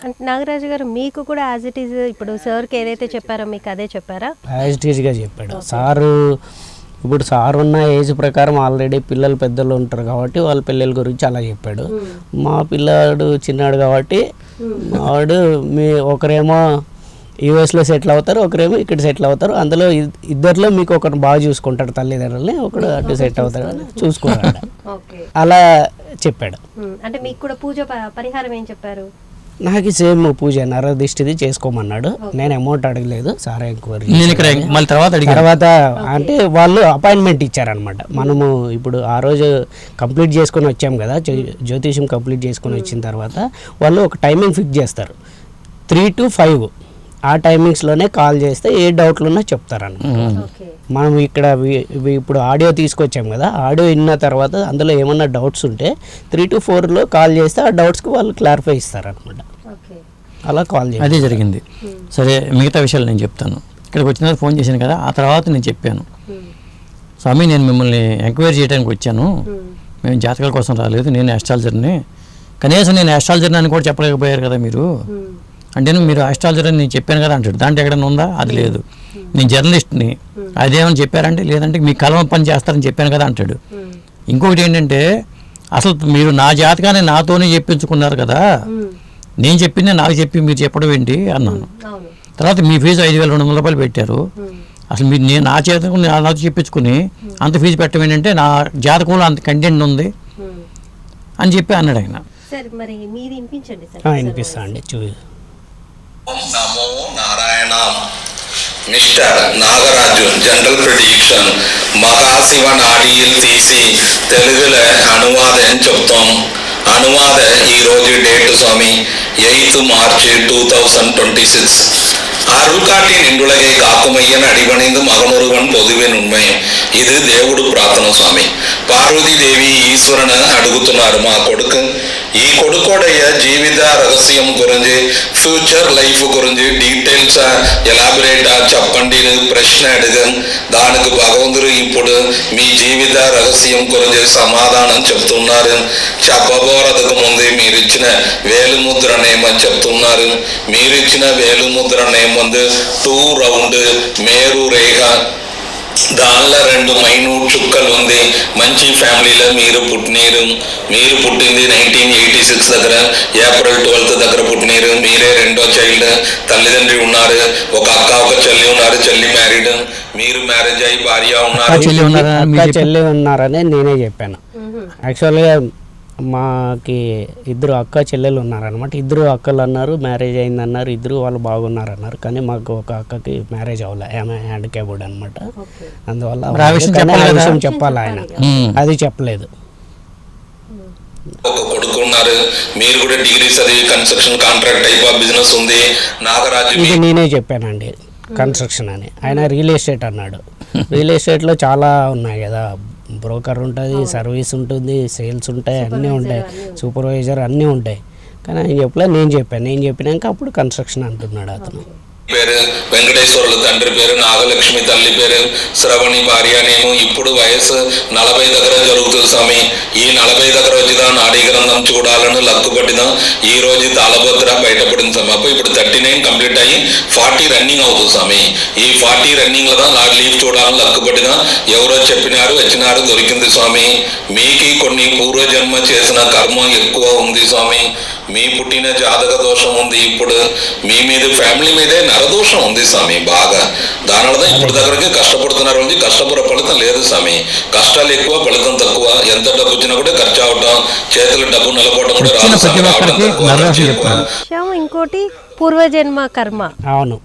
అంటే నాగరాజు గారు మీకు కూడా యాజ్ ఇట్ ఈజ్ ఇప్పుడు సార్కి ఏదైతే చెప్పారో మీకు అదే చెప్పారా? యాజ్ ఇట్ ఈజ్గా చెప్పాడు సారు. ఇప్పుడు సార్ ఉన్న ఏజ్ ప్రకారం ఆల్రెడీ పిల్లలు పెద్దలు ఉంటారు కాబట్టి వాళ్ళ పిల్లల గురించి అలా చెప్పాడు. మా పిల్లాడు చిన్నాడు కాబట్టి వాడు ఒకరేమో యూఎస్లో సెటిల్ అవుతారు, ఒకరేమో ఇక్కడ సెటిల్ అవుతారు. అందులో ఇద్దరిలో మీకు ఒకరు బాగా చూసుకుంటాడు తల్లిదండ్రులని, ఒకడు అటు సెట్ అవుతాడు అని చూసుకున్నాడు. అలా చెప్పాడు. అంటే మీకు కూడా పూజ పరిహారం ఏం చెప్పారు? నాకు సేమ్ పూజ నరదిష్టిది చేసుకోమన్నాడు. నేను అమౌంట్ అడగలేదు, సార్ ఎంక్వైరీ తర్వాత అంటే వాళ్ళు అపాయింట్మెంట్ ఇచ్చారనమాట. మనము ఇప్పుడు ఆ రోజు కంప్లీట్ చేసుకొని వచ్చాం కదా, జ్యోతిష్యం కంప్లీట్ చేసుకొని వచ్చిన తర్వాత వాళ్ళు ఒక టైమింగ్ ఫిక్స్ చేస్తారు, 3 to 5. ఆ టైమింగ్స్లోనే కాల్ చేస్తే ఏ డౌట్లు ఉన్నా చెప్తారన్నమాట. మనం ఇక్కడ ఇప్పుడు ఆడియో తీసుకొచ్చాం కదా, ఆడియో విన్న తర్వాత అందులో ఏమన్నా డౌట్స్ ఉంటే 3 to 4లో కాల్ చేస్తే ఆ డౌట్స్కి వాళ్ళు క్లారిఫై ఇస్తారనమాట. అలా కాల్ చేసి అదే జరిగింది. సరే, మిగతా విషయాలు నేను చెప్తాను. ఇక్కడికి వచ్చిన తర్వాత ఫోన్ చేశాను కదా, ఆ తర్వాత నేను చెప్పాను, స్వామి నేను మిమ్మల్ని ఎంక్వైరీ చేయడానికి వచ్చాను, మేము జాతకాల కోసం రాలేదు, నేను ఆస్ట్రాలజర్ని, కనీసం నేను ఆస్ట్రాలజర్ని అని కూడా చెప్పలేకపోయారు కదా మీరు అంటే, మీరు ఆస్ట్రాలజర్ అని నేను చెప్పాను కదా అంటాడు. దాంట్లో ఎక్కడైనా ఉందా? అది లేదు. నేను జర్నలిస్ట్ని, అదేమని చెప్పారంటే లేదంటే మీ కలమ పని చేస్తారని చెప్పాను కదా అంటాడు. ఇంకొకటి ఏంటంటే, అసలు మీరు నా జాతకాన్ని నాతోనే చెప్పించుకున్నారు కదా, నేను చెప్పిందే నాకు చెప్పి మీరు చెప్పడం ఏంటి అన్నాను. తర్వాత మీ ఫీజు 5,200 రూపాయలు పెట్టారు, అసలు మీరు నేను నా జాతకం నాతో చెప్పించుకుని అంత ఫీజు పెట్టడం ఏంటంటే నా జాతకంలో అంత కంటెంట్ ఉంది అని చెప్పి అన్నాడు ఆయన. వినిపిస్తా అండి చూసి. నమో Narayana. Mister Nagaraju general prediction Mahashiva నాడియలు తీసి తెలుగులో అనువాదం చెప్తాం. అనువాద ఈరోజు డేట్ స్వామి 8 March 2026. அருள்காட்டி நின்றுலகை காக்குமையன் அடிபணிந்து மகனொருவன் பொதுவென் உண்மை. ఇది దేవుడు ప్రార్థన స్వామి. పార్వతీదేవి ఈశ్వరుని అడుగుతున్నారు, మా కొడుకు ఈ కొడుకోడయ్య జీవిత రహస్యం గురించి, ఫ్యూచర్ లైఫ్ గురించి డీటెయిల్స్ ఎలాబరేట్ చెప్పండి ప్రశ్న అడిగాం. దానికి భగవంతుడు ఇప్పుడు మీ జీవిత రహస్యం గురించి సమాధానం చెప్తున్నారు. చెప్పబోరదకు ముందు మీరు ఇచ్చిన వేలుముద్ర నేమని చెప్తున్నారు. మీరు ఇచ్చిన వేలుముద్ర నేమందు 2 రౌండ్ మేరు రేఖ, దానిలో 2 మైన్యూట్ చుక్కలు ఉంది. మంచి ఫ్యామిలీలో మీరు పుట్టినీరు. మీరు పుట్టింది 1986 దగ్గర April 12th దగ్గర పుట్టినీరు. మీరే 2వ చైల్డ్. తల్లిదండ్రి ఉన్నారు, ఒక అక్క ఒక చెల్లి ఉన్నారు. చెల్లి మ్యారీడ్, మీరు మ్యారేజ్ అయ్యి భార్య ఉన్నారు. చెల్లి ఉన్నారని నేనే చెప్పాను. యాక్చువల్గా మాకి 2 అక్క చెల్లెలు ఉన్నారనమాట. 2 అక్కలు అన్నారు మ్యారేజ్ అయిందన్నారు, 2 వాళ్ళు బాగున్నారన్నారు. కానీ మాకు ఒక అక్కకి మ్యారేజ్ అవ్వలే, ఆమె హ్యాండిక్యాప్డ్ అనమాట. అందువల్ల ఆ విషయం చెప్పాలి ఆయన, అది చెప్పలేదు. ఒక కొడుకు ఉన్నారు, మీరు కూడా డిగ్రీ చదివి construction contract type of business ఉంది. నాగరాజు ఇది నేనే చెప్పానండి కన్స్ట్రక్షన్ అని. ఆయన రియల్ ఎస్టేట్ అన్నాడు. రియల్ ఎస్టేట్లో చాలా ఉన్నాయి కదా, బ్రోకర్ ఉంటుంది, సర్వీస్ ఉంటుంది, సేల్స్ ఉంటాయి, అన్నీ ఉంటాయి, సూపర్వైజర్ అన్నీ ఉంటాయి. కానీ ఆయన చెప్పలే, నేను చెప్పినాక అప్పుడు కన్స్ట్రక్షన్ అంటున్నాడు అతను. పేరు వెంకటేశ్వరుల తండ్రి పేరు, నాగలక్ష్మి తల్లి పేరు, శ్రవణి భార్య నేము. ఇప్పుడు వయసు 40 దగ్గర జరుగుతుంది స్వామి. ఈ 40 దగ్గర వచ్చిదా నాడీ గ్రంథం చూడాలని లక్కు పట్టిదాం. ఈ రోజు తాళభద్ర బయటపడింది స్వామి. అప్పుడు ఇప్పుడు 39 కంప్లీట్ అయ్యి 40 రన్నింగ్ అవుతుంది స్వామి. ఈ 40 రన్నింగ్ లో లీవ్ చూడాలని లక్కు పట్టిదాం. ఎవరో చెప్పినారు, వచ్చినారు, దొరికింది స్వామి. మీకు కొన్ని పూర్వజన్మ చేసిన కర్మ ఎక్కువ ఉంది స్వామి. మీ పుట్టిన జాతక దోషం ఉంది. ఇప్పుడు మీ మీద ఫ్యామిలీ మీదే నరదోషం ఉంది స్వామి బాగా. దానివల్ల ఇప్పుడు దగ్గరకి కష్టపడుతున్నారు, కష్టపడే ఫలితం లేదు స్వామి. కష్టాలు ఎక్కువ, ఫలితం తక్కువ. ఎంత డబ్బు వచ్చినా కూడా ఖర్చు అవటం, చేతులు డబ్బు నిలబడటం కూడా రాదు. ఇంకోటి పూర్వజన్మ కర్మ. అవును,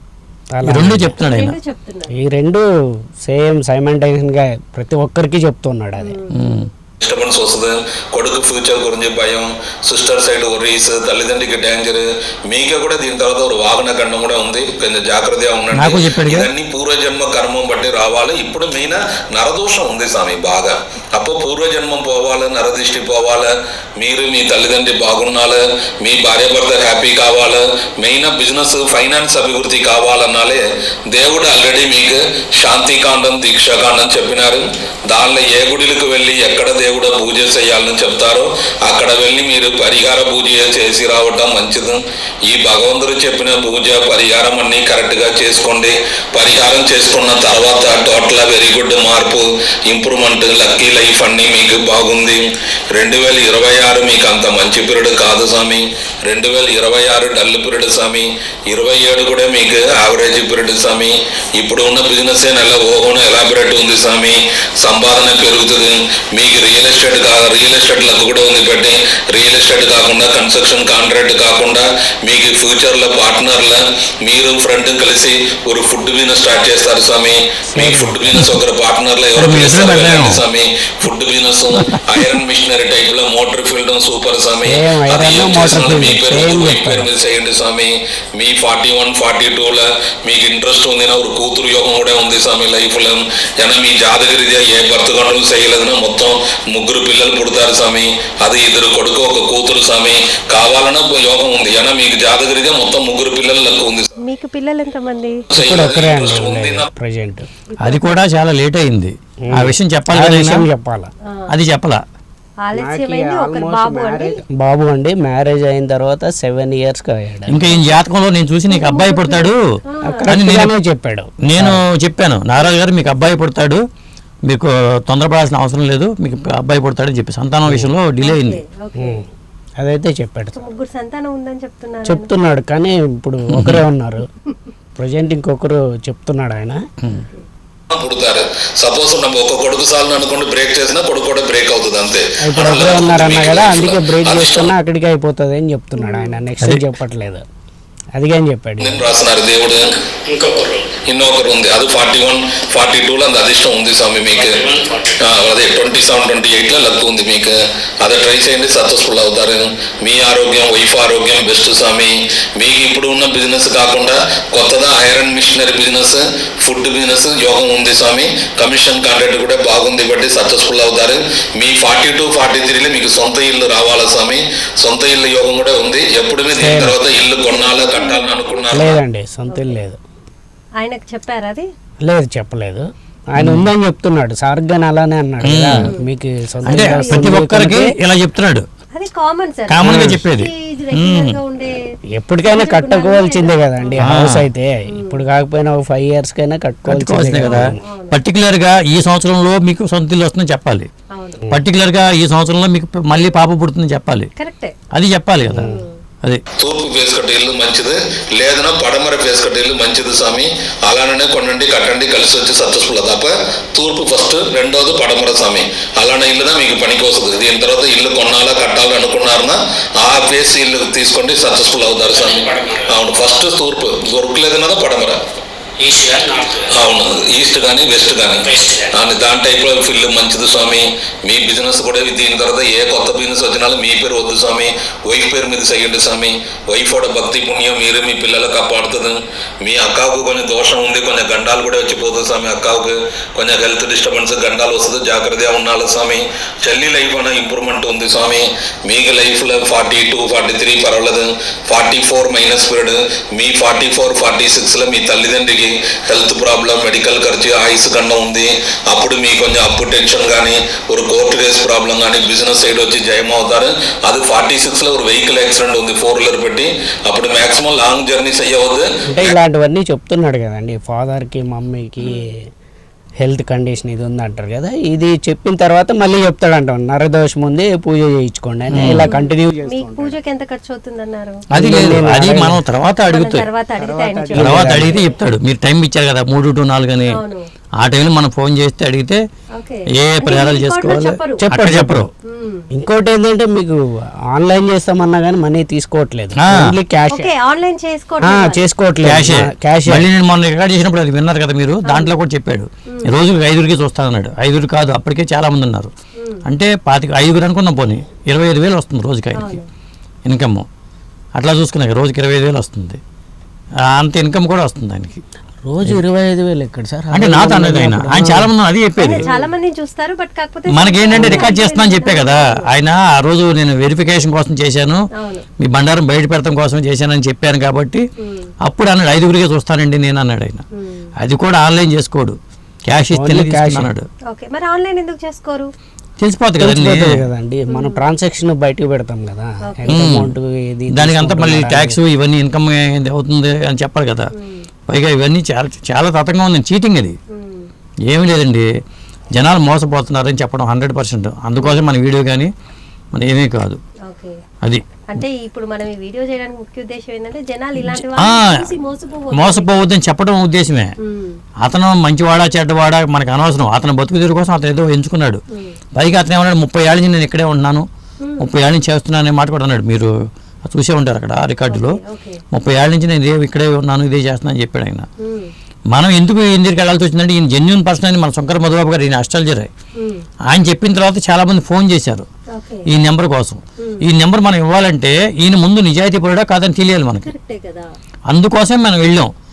రెండు చెప్తున్నాడు ఆయన. ఈ 2 సేమ్ సైమల్టేనియస్ గా ప్రతి ఒక్కరికి చెప్తున్నాడు. అది డిస్టర్బెన్స్ వస్తుంది. కొడుకు ఫ్యూచర్ గురించి భయం, సిస్టర్ సైడ్ వర్రీస్, తల్లిదండ్రికి డేంజర్. మీకే కూడా దీని తర్వాత ఒక వాహన గండం కూడా ఉంది, కొంచెం జాగ్రత్తగా ఉండండి. ఇవన్నీ పూర్వజన్మ కర్మం బట్టి రావాలి. ఇప్పుడు మెయిన్ నరదోషం ఉంది స్వామి బాగా. అప్పుడు పూర్వజన్మం పోవాలి, నరదృష్టి పోవాలి, మీరు మీ తల్లిదండ్రి బాగున్నాలి, మీ భార్యాభర్త హ్యాపీ కావాలి, మెయిన్ బిజినెస్ ఫైనాన్స్ అభివృద్ధి కావాలన్నాలే దేవుడు ఆల్రెడీ మీకు శాంతికాండం, దీక్షాకాండం చెప్పినారు. దానిలో ఏ గుడిలకు వెళ్ళి ఎక్కడ దేవుడు పూజ చేయాలని చెప్తారో అక్కడ వెళ్ళి మీరు పరిహార పూజ చేసి రావటం మంచిది. ఈ భగవంతుడు చెప్పిన పూజ పరిహారం అన్ని కరెక్ట్గా చేసుకోండి. పరిహారం చేసుకున్న తర్వాత టోటల్ వెరీ గుడ్ మార్పు, ఇంప్రూవ్మెంట్, లక్కీ లైఫ్ అన్ని మీకు బాగుంది. 2026 మీకు అంత మంచి పీరియడ్ కాదు స్వామి. 2026 డల్ పీరియడ్ స్వామి. 27 కూడా మీకు యావరేజ్ పీరియడ్ స్వామి. ఇప్పుడు ఉన్న బిజినెస్ నెల ఓహోను ఎలాబరేట్ ఉంది స్వామి. సంపాదన పెరుగుతుంది మీకు. రియల్ ఎస్టేట్ లక్ కూడా ఉంది. బట్టి రియల్ ఎస్టేట్ కాకుండా కన్స్ట్రక్షన్ కాంట్రాక్ట్ కాకుండా మీకు ఫ్యూచర్లో పార్ట్నర్ల మీరు ఫ్రెండ్ కలిసి ఒక ఫుడ్ బిజినెస్ స్టార్ట్ చేస్తారు స్వామి. మీ ఫుడ్ బిజినెస్ ఒకరు పార్ట్నర్లో ఎవరు Swami. Food business iron machinery type లో మోటార్ ఫీల్డ్ సూపర్ స్వామి. మీ పేరు మీద చేయండి స్వామి. మీ 41, 42 మీకు ఇంట్రెస్ట్ ఉంది. ఒక కూతురు యోగం కూడా ఉంది స్వామి లైఫ్ లో. ఏనా మీ జాతకరీత్యా ఏ భర్త గంటలు చేయలేదన్నా మొత్తం 3 పిల్లలు పుడతారు స్వామి. అది 2 కొడుకు 1 కూతురు స్వామి. కావాలన్నా యోగం ఉంది. ఏనా మీకు జాతకరీత్యా మొత్తం 3 పిల్లలకు ఉంది. మీకు పిల్లలు ఎంతమంది? ప్రెజెంట్ అది కూడా చాలా లేట్ అయింది. ఆ విషయం చెప్పాలి, అది చెప్పాలా. ఆలస్యమైంది. ఒక బాబు అండి మ్యారేజ్ అయిన తర్వాత 7 years అయ్యాడు. ఇంకా ఈ జాతకంలో నేను చూసి నీకు అబ్బాయి పుడతాడు అని చెప్పాడు. నేను చెప్పాను, నారాజు గారు మీకు అబ్బాయి పుడతాడు, మీకు తొందరపడాల్సిన అవసరం లేదు, మీకు అబ్బాయి పుడతాడని చెప్పి సంతానం విషయంలో డిలే అయింది. అదైతే చెప్పాడు. 3 సంతానం ఉందని చెప్తున్నాడు. కానీ ఇప్పుడు ఒకరే ఉన్నారు ప్రజెంట్. ఇంకొకరు చెప్తున్నాడు ఆయన. పుడతారు. సపోజ్ ఒక కొడుకు సార్లు అనుకోండి బ్రేక్ చేసినా కొడుకు కూడా బ్రేక్ అవుతుంది అంతే. ఇప్పుడు ఒకరే ఉన్నారన్న కదా, అందుకే బ్రేక్ చేస్తున్నా అక్కడికి అయిపోతుంది అని చెప్తున్నాడు ఆయన. నెక్స్ట్ చెప్పట్లేదు. అదిగా అని చెప్పాడు. నేను రాస్తున్నారు దేవుడు. ఇంకొకరు ఉంది. అది 41, 42 అంత అదిష్టం ఉంది స్వామి మీకు. అదే 27, 28 లక్ ఉంది మీకు. అదే ట్రై చేయండి, సక్సెస్ఫుల్ అవుతారు. మీ ఆరోగ్యం, వైఫ్ ఆరోగ్యం బెస్ట్ స్వామి. మీకు ఇప్పుడు ఉన్న బిజినెస్ కాకుండా కొత్తగా iron machinery business, food business యోగం ఉంది స్వామి. కమిషన్ కాంట్రాక్ట్ కూడా బాగుంది. బట్టి సక్సెస్ఫుల్ అవుతారు. మీ 42, 43లో మీకు సొంత ఇల్లు రావాలా స్వామి. సొంత ఇల్లు యోగం కూడా ఉంది. ఎప్పుడు మీద దీని తర్వాత ఇల్లు కొనాలా కట్టాలని అనుకున్నారు? లేదండి, సొంత ఇల్లు లేదు. ఆయనకు చెప్పారు? అది లేదు, చెప్పలేదు. ఆయన ఉందని చెప్తున్నాడు. సార్గానే అలానే అన్నాడు కదా, మీకు ప్రతి ఒక్కరికి ఇలా చెప్తున్నాడు. అది కామన్ సార్, కామన్ గా చెప్పేది. ఎప్పటికైనా కట్టుకోవాల్సిందే కదండి హౌస్ అయితే. ఇప్పుడు కాకపోయినా 5 years కైనా కట్టుకోవాల్సిందే కదా. పర్టికులర్ గా ఈ సంవత్సరంలో మీకు సొంత ఇల్లు వస్తుందని చెప్పాలి. పర్టికులర్ గా ఈ సంవత్సరంలో మీకు మళ్ళీ పాప పుడుతుందని చెప్పాలి. అది చెప్పాలి కదా. అదే తూర్పు ఫేస్ కట్టే ఇల్లు మంచిది, లేదన్నా పడమర ఫేస్ కట్టే ఇల్లు మంచిది స్వామి. అలానే కొనండి కట్టండి కలిసి వచ్చి సక్సెస్ఫుల్. తప్ప తూర్పు ఫస్ట్, రెండోది పడమర స్వామి. అలానే ఇల్లుదా మీకు పనికి వస్తుంది. దీని తర్వాత ఇల్లు కొనాలా కట్టాలని అనుకున్నారన్నా ఆ ఫేస్ ఇల్లు తీసుకోండి, సక్సెస్ఫుల్ అవుతారు స్వామి. అవును, ఫస్ట్ తూర్పు దొరకలేదన్నదా పడమర. అవును, ఈస్ట్ కానీ వెస్ట్ కానీ దాని టైప్ లో ఫిల్ మంచిది స్వామి. మీ బిజినెస్ కూడా దీని తర్వాత ఏ కొత్త బిజినెస్ వచ్చినా మీ పేరు వద్దు స్వామి, వైఫ్ పేరు మీద చేయండి స్వామి. వైఫ్ కూడా భక్తి పుణ్యం మీరు మీ పిల్లలకు కాపాడుతుంది. మీ అక్కకు కొంచెం దోషం ఉంది, కొంచెం గండాలు కూడా వచ్చిపోతుంది స్వామి. అక్కకు కొంచెం హెల్త్ డిస్టర్బెన్స్ గండాలు వస్తుంది, జాగ్రత్తగా ఉండాలి స్వామి. చెల్లి లైఫ్ అనే ఇంప్రూవ్మెంట్ ఉంది స్వామి. మీకు లైఫ్ లో 42, 43 పర్వాలేదు. 44 మైనస్ పీరియడ్. మీ 44, 46లో మీ తల్లిదండ్రికి హెల్త్ ప్రాబ్లం, మెడికల్ ఖర్చు, ఆయుస్ గండం ఉంది. అప్పుడు మీ కొంచెం అప్పు టెన్షన్ కానీ ఒక కోర్టు కేసు ప్రాబ్లం కానీ బిజినెస్ సైడ్ వచ్చి జయం అవుతారు. అది 46లో ఒక వెహికల్ యాక్సిడెంట్ ఉంది 4-wheeler పెట్టి. అప్పుడు మాక్సిమం లాంగ్ జర్నీస్ అయ్యవద్దు. అంటే ఇలాంటివన్నీ చెప్తున్నాడు కదండి. ఫాదర్కి మమ్మీకి హెల్త్ కండిషన్ ఇది ఉంది అంటారు కదా. ఇది చెప్పిన తర్వాత మళ్ళీ చెప్తాడంట నరదోషం ఉంది పూజ చేయించుకోండి అని. ఇలా కంటిన్యూ పూజకి ఎంత ఖర్చు అవుతుంది అన్నారు? అది లేదు, అది మనం తర్వాత అడిగితే చెప్తాడు. మీరు టైం ఇచ్చారు కదా 3 to 4 అని, ఆ టైంలో మనం ఫోన్ చేస్తే అడిగితే ఏ పరిహారాలు చేసుకోవాలి చెప్పరు. ఇంకోటి ఏంటంటే మీకు ఆన్లైన్ చేస్తామన్నా కానీ మనీ తీసుకోవట్లేదు, చేసుకోవట్లేదు. మళ్ళీ నేను మొన్న రికార్డ్ చేసినప్పుడు అది విన్నారు కదా మీరు, దాంట్లో కూడా చెప్పాడు రోజుకి 5 చూస్తానన్నాడు. 5 కాదు, అప్పటికే చాలా మంది ఉన్నారు. అంటే 5 అనుకున్నాం, పోనీ 25,000 వస్తుంది రోజుకి ఆయనకి ఇన్కమ్. అట్లా చూసుకున్నాక రోజుకి 25,000 వస్తుంది. అంత ఇన్కమ్ కూడా వస్తుంది ఆయనకి. రోజు 25,000 ఎక్కడ సార్? అంటే నాతో అన్నది ఆయన చాలా మంది అది చెప్పేది. చాలా మంది చూస్తారు, బట్ కాకపోతే మనకేంటంటే రికార్డ్ చేస్తున్నా అని చెప్పే కదా ఆయన. ఆ రోజు నేను వెరిఫికేషన్ కోసం చేశాను, మీ బండారం బయట పెడతాం కోసం చేశానని చెప్పాను కాబట్టి అప్పుడు అన్నాడు 5 చూస్తానండి నేను అన్నాడు ఆయన. అది కూడా ఆన్లైన్ చేసుకోడు, క్యాష్ ఇస్తేనే తీసుకున్నాడు. మరి ఆన్లైన్ ఎందుకు చేసుకోరు? తెలిసిపోతుంది కదండి. తెలిసిపోతుంది కదండి, మనం ట్రాన్సాక్షన్ బయటకు పెడతాం కదా, ఎంత అమౌంట్ ఏది దానికి అంతా మళ్ళీ ట్యాక్స్ ఇవన్నీ ఇన్కమ్ అవుతుంది అని చెప్పాలి కదా. పైగా ఇవన్నీ చాలా చాలా తతంగా ఉంది, చీటింగ్ అది. ఏమీ లేదండి, జనాలు మోసపోతున్నారని చెప్పడం 100%. అందుకోసం మన వీడియో కానీ మన ఏమీ కాదు ఓకే. అది. అంటే ఇప్పుడు మనం ఈ వీడియో చేయడానికి ముఖ్య ఉద్దేశం ఏంటంటే జనాలు ఇలాంటి మోసపోవద్దని చెప్పడం ఉద్దేశమే. అతను మంచివాడా చెడ్డవాడా మనకు అనవసరం, అతను బతుకు తీరు కోసం అతను ఏదో ఎంచుకున్నాడు. పైగా అతను ఏమన్నాడు, 30 ఏళ్ళ నుంచి నేను ఇక్కడే ఉన్నాను, 30 ఏళ్ళ నుంచి చేస్తున్నాను అనే మాట కూడా అన్నాడు. మీరు చూసే ఉంటారు అక్కడ రికార్డులో, 30 ఏళ్ళ నుంచి నేను ఇక్కడే ఉన్నాను, ఇదే చేస్తున్నాను అని చెప్పాడు ఆయన. మనం ఎందుకు వెళ్ళాల్సి వచ్చిందంటే ఈయన జెన్యూన్ పర్సన్ అని మన శంకర మధుబాబు గారు, ఈయన అస్ట్రాలజర్. ఆయన చెప్పిన తర్వాత చాలా మంది ఫోన్ చేశారు ఈ నెంబర్ కోసం. ఈ నెంబర్ మనం ఇవ్వాలంటే ఈయన ముందు నిజాయితీ పరుడా కాదని తెలియాలి మనకి. అందుకోసం మనం వెళ్ళాం.